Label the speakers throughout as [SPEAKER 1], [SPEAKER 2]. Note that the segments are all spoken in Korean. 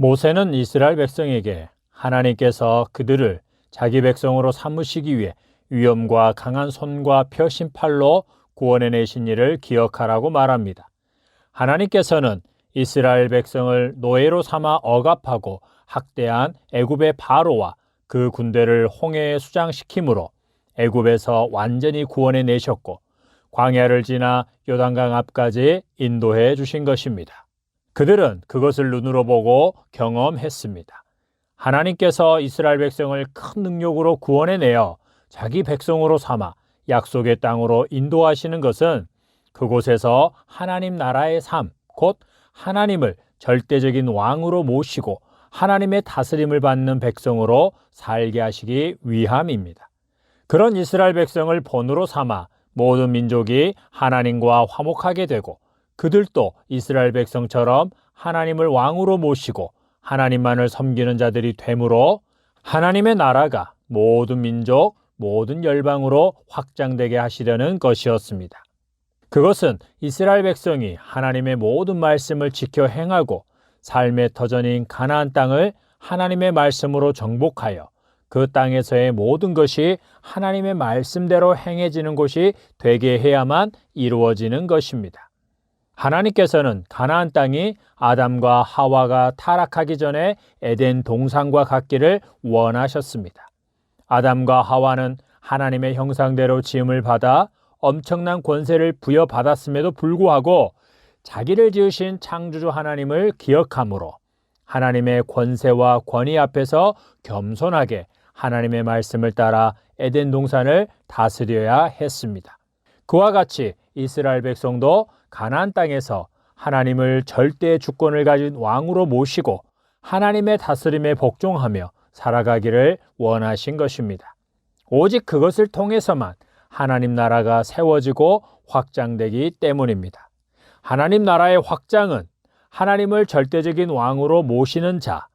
[SPEAKER 1] 모세는 이스라엘 백성에게 하나님께서 그들을 자기 백성으로 삼으시기 위해 위엄과 강한 손과 펴신 팔로 구원해내신 일을 기억하라고 말합니다. 하나님께서는 이스라엘 백성을 노예로 삼아 억압하고 학대한 애굽의 바로와 그 군대를 홍해에 수장시킴으로 애굽에서 완전히 구원해내셨고 광야를 지나 요단강 앞까지 인도해 주신 것입니다. 그들은 그것을 눈으로 보고 경험했습니다. 하나님께서 이스라엘 백성을 큰 능력으로 구원해내어 자기 백성으로 삼아 약속의 땅으로 인도하시는 것은 그곳에서 하나님 나라의 삶, 곧 하나님을 절대적인 왕으로 모시고 하나님의 다스림을 받는 백성으로 살게 하시기 위함입니다. 그런 이스라엘 백성을 본으로 삼아 모든 민족이 하나님과 화목하게 되고 그들도 이스라엘 백성처럼 하나님을 왕으로 모시고 하나님만을 섬기는 자들이 되므로 하나님의 나라가 모든 민족, 모든 열방으로 확장되게 하시려는 것이었습니다. 그것은 이스라엘 백성이 하나님의 모든 말씀을 지켜 행하고 삶의 터전인 가나안 땅을 하나님의 말씀으로 정복하여 그 땅에서의 모든 것이 하나님의 말씀대로 행해지는 곳이 되게 해야만 이루어지는 것입니다. 하나님께서는 가나안 땅이 아담과 하와가 타락하기 전에 에덴 동산과 같기를 원하셨습니다. 아담과 하와는 하나님의 형상대로 지음을 받아 엄청난 권세를 부여받았음에도 불구하고 자기를 지으신 창조주 하나님을 기억함으로 하나님의 권세와 권위 앞에서 겸손하게 하나님의 말씀을 따라 에덴 동산을 다스려야 했습니다. 그와 같이 이스라엘 백성도 가나안 땅에서 하나님을 절대 주권을 가진 왕으로 모시고 하나님의 다스림에 복종하며 살아가기를 원하신 것입니다. 오직 그것을 통해서만 하나님 나라가 세워지고 확장되기 때문입니다. 하나님 나라의 확장은 하나님을 절대적인 왕으로 모시는 자,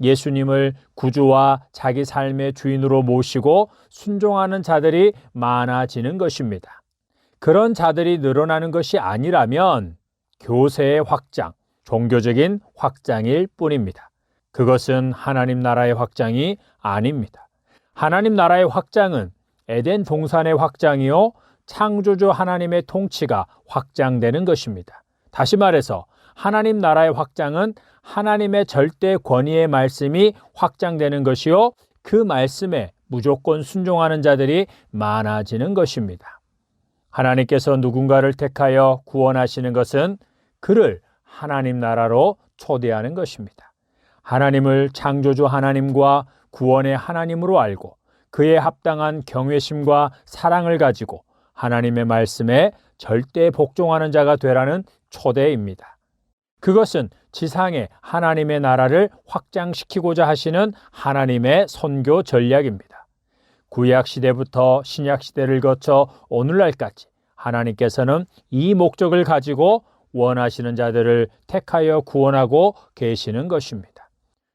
[SPEAKER 1] 예수님을 구주와 자기 삶의 주인으로 모시고 순종하는 자들이 많아지는 것입니다. 그런 자들이 늘어나는 것이 아니라면 교세의 확장, 종교적인 확장일 뿐입니다. 그것은 하나님 나라의 확장이 아닙니다. 하나님 나라의 확장은 에덴 동산의 확장이요 창조주 하나님의 통치가 확장되는 것입니다. 다시 말해서 하나님 나라의 확장은 하나님의 절대 권위의 말씀이 확장되는 것이요 그 말씀에 무조건 순종하는 자들이 많아지는 것입니다. 하나님께서 누군가를 택하여 구원하시는 것은 그를 하나님 나라로 초대하는 것입니다. 하나님을 창조주 하나님과 구원의 하나님으로 알고 그에 합당한 경외심과 사랑을 가지고 하나님의 말씀에 절대 복종하는 자가 되라는 초대입니다. 그것은 지상에 하나님의 나라를 확장시키고자 하시는 하나님의 선교 전략입니다. 구약 시대부터 신약 시대를 거쳐 오늘날까지 하나님께서는 이 목적을 가지고 원하시는 자들을 택하여 구원하고 계시는 것입니다.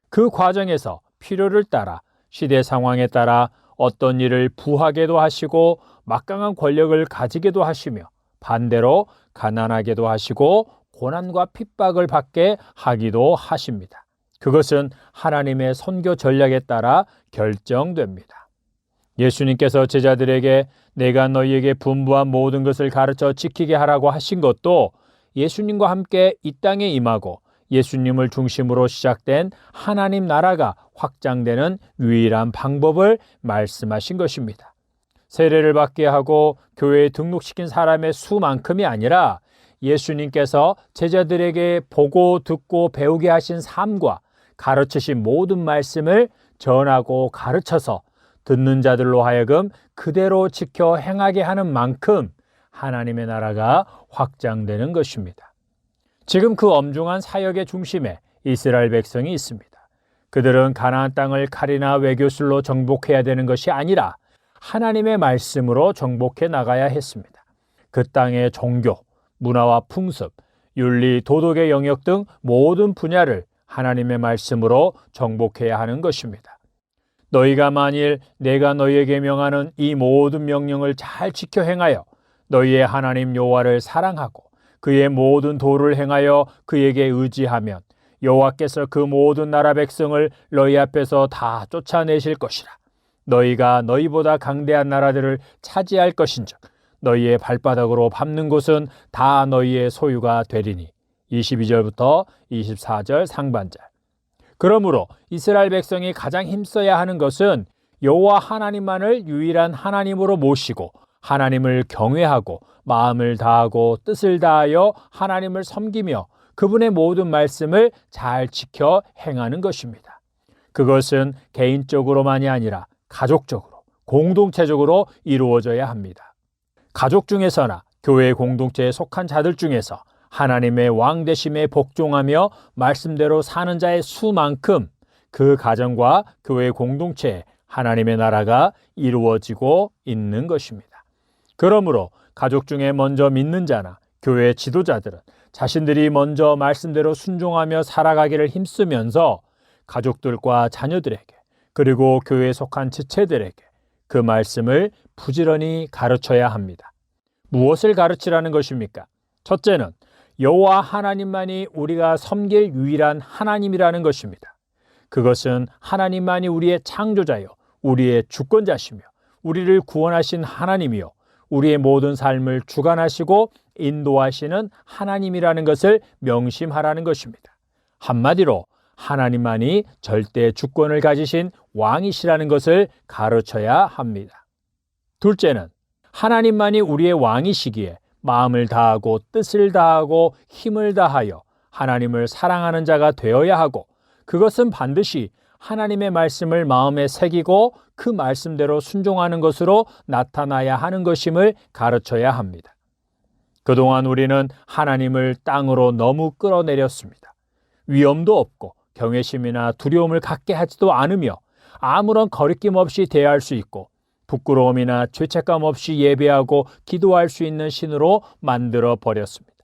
[SPEAKER 1] 그 과정에서 필요를 따라 시대 상황에 따라 어떤 일을 부하게도 하시고 막강한 권력을 가지게도 하시며 반대로 가난하게도 하시고 고난과 핍박을 받게 하기도 하십니다. 그것은 하나님의 선교 전략에 따라 결정됩니다. 예수님께서 제자들에게 내가 너희에게 분부한 모든 것을 가르쳐 지키게 하라고 하신 것도 예수님과 함께 이 땅에 임하고 예수님을 중심으로 시작된 하나님 나라가 확장되는 유일한 방법을 말씀하신 것입니다. 세례를 받게 하고 교회에 등록시킨 사람의 수만큼이 아니라 예수님께서 제자들에게 보고 듣고 배우게 하신 삶과 가르치신 모든 말씀을 전하고 가르쳐서 듣는 자들로 하여금 그대로 지켜 행하게 하는 만큼 하나님의 나라가 확장되는 것입니다. 지금 그 엄중한 사역의 중심에 이스라엘 백성이 있습니다. 그들은 가나안 땅을 칼이나 외교술로 정복해야 되는 것이 아니라 하나님의 말씀으로 정복해 나가야 했습니다. 그 땅의 종교, 문화와 풍습, 윤리, 도덕의 영역 등 모든 분야를 하나님의 말씀으로 정복해야 하는 것입니다. 너희가 만일 내가 너희에게 명하는 이 모든 명령을 잘 지켜 행하여 너희의 하나님 여호와를 사랑하고 그의 모든 도를 행하여 그에게 의지하면 여호와께서 그 모든 나라 백성을 너희 앞에서 다 쫓아내실 것이라. 너희가 너희보다 강대한 나라들을 차지할 것인즉 너희의 발바닥으로 밟는 곳은 다 너희의 소유가 되리니. 22절부터 24절 상반절. 그러므로 이스라엘 백성이 가장 힘써야 하는 것은 여호와 하나님만을 유일한 하나님으로 모시고 하나님을 경외하고 마음을 다하고 뜻을 다하여 하나님을 섬기며 그분의 모든 말씀을 잘 지켜 행하는 것입니다. 그것은 개인적으로만이 아니라 가족적으로, 공동체적으로 이루어져야 합니다. 가족 중에서나 교회 공동체에 속한 자들 중에서 하나님의 왕 되심에 복종하며 말씀대로 사는 자의 수만큼 그 가정과 교회 공동체에 하나님의 나라가 이루어지고 있는 것입니다. 그러므로 가족 중에 먼저 믿는 자나 교회 지도자들은 자신들이 먼저 말씀대로 순종하며 살아가기를 힘쓰면서 가족들과 자녀들에게 그리고 교회에 속한 지체들에게 그 말씀을 부지런히 가르쳐야 합니다. 무엇을 가르치라는 것입니까? 첫째는 여호와 하나님만이 우리가 섬길 유일한 하나님이라는 것입니다. 그것은 하나님만이 우리의 창조자요, 우리의 주권자시며 우리를 구원하신 하나님이요, 우리의 모든 삶을 주관하시고 인도하시는 하나님이라는 것을 명심하라는 것입니다. 한마디로 하나님만이 절대 주권을 가지신 왕이시라는 것을 가르쳐야 합니다. 둘째는 하나님만이 우리의 왕이시기에 마음을 다하고 뜻을 다하고 힘을 다하여 하나님을 사랑하는 자가 되어야 하고, 그것은 반드시 하나님의 말씀을 마음에 새기고 그 말씀대로 순종하는 것으로 나타나야 하는 것임을 가르쳐야 합니다. 그동안 우리는 하나님을 땅으로 너무 끌어내렸습니다. 위험도 없고 경외심이나 두려움을 갖게 하지도 않으며 아무런 거리낌 없이 대할 수 있고 부끄러움이나 죄책감 없이 예배하고 기도할 수 있는 신으로 만들어 버렸습니다.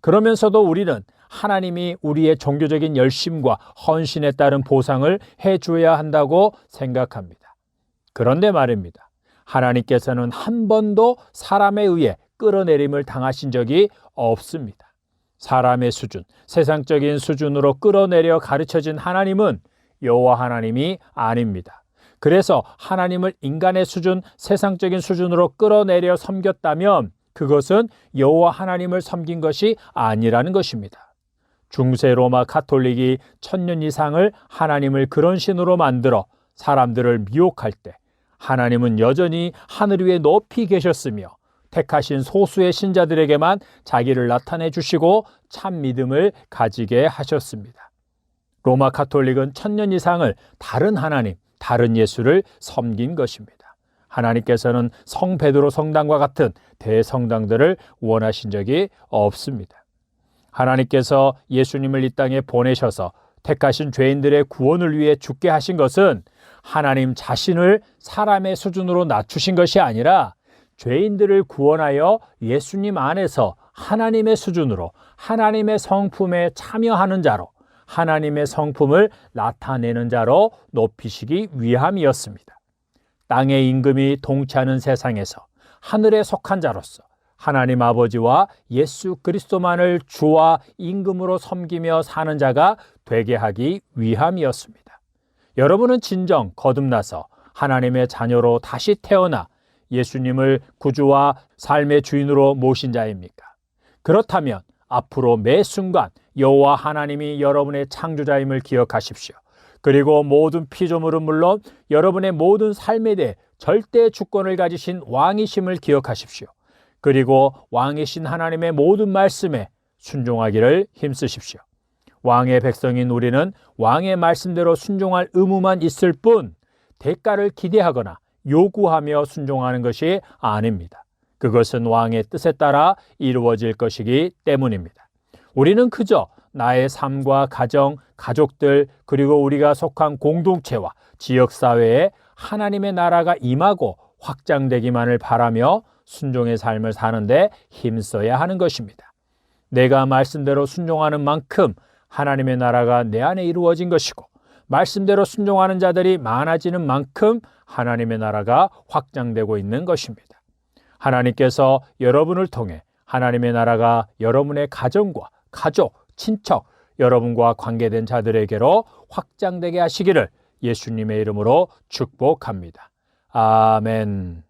[SPEAKER 1] 그러면서도 우리는 하나님이 우리의 종교적인 열심과 헌신에 따른 보상을 해줘야 한다고 생각합니다. 그런데 말입니다. 하나님께서는 한 번도 사람에 의해 끌어내림을 당하신 적이 없습니다. 사람의 수준, 세상적인 수준으로 끌어내려 가르쳐진 하나님은 여호와 하나님이 아닙니다. 그래서 하나님을 인간의 수준, 세상적인 수준으로 끌어내려 섬겼다면 그것은 여호와 하나님을 섬긴 것이 아니라는 것입니다. 중세 로마 가톨릭이 1000년 이상을 하나님을 그런 신으로 만들어 사람들을 미혹할 때 하나님은 여전히 하늘 위에 높이 계셨으며 택하신 소수의 신자들에게만 자기를 나타내 주시고 참 믿음을 가지게 하셨습니다. 로마 가톨릭은 1000년 이상을 다른 하나님, 다른 예수를 섬긴 것입니다. 하나님께서는 성 베드로 성당과 같은 대성당들을 원하신 적이 없습니다. 하나님께서 예수님을 이 땅에 보내셔서 택하신 죄인들의 구원을 위해 죽게 하신 것은 하나님 자신을 사람의 수준으로 낮추신 것이 아니라 죄인들을 구원하여 예수님 안에서 하나님의 수준으로 하나님의 성품에 참여하는 자로 하나님의 성품을 나타내는 자로 높이시기 위함이었습니다. 땅의 임금이 통치하는 세상에서 하늘에 속한 자로서 하나님 아버지와 예수 그리스도만을 주와 임금으로 섬기며 사는 자가 되게 하기 위함이었습니다. 여러분은 진정 거듭나서 하나님의 자녀로 다시 태어나 예수님을 구주와 삶의 주인으로 모신 자입니까? 그렇다면 앞으로 매 순간 여호와 하나님이 여러분의 창조자임을 기억하십시오. 그리고 모든 피조물은 물론 여러분의 모든 삶에 대해 절대 주권을 가지신 왕이심을 기억하십시오. 그리고 왕이신 하나님의 모든 말씀에 순종하기를 힘쓰십시오. 왕의 백성인 우리는 왕의 말씀대로 순종할 의무만 있을 뿐 대가를 기대하거나 요구하며 순종하는 것이 아닙니다. 그것은 왕의 뜻에 따라 이루어질 것이기 때문입니다. 우리는 그저 나의 삶과 가정, 가족들, 그리고 우리가 속한 공동체와 지역사회에 하나님의 나라가 임하고 확장되기만을 바라며 순종의 삶을 사는데 힘써야 하는 것입니다. 내가 말씀대로 순종하는 만큼 하나님의 나라가 내 안에 이루어진 것이고 말씀대로 순종하는 자들이 많아지는 만큼 하나님의 나라가 확장되고 있는 것입니다. 하나님께서 여러분을 통해 하나님의 나라가 여러분의 가정과 가족, 친척, 여러분과 관계된 자들에게로 확장되게 하시기를 예수님의 이름으로 축복합니다. 아멘.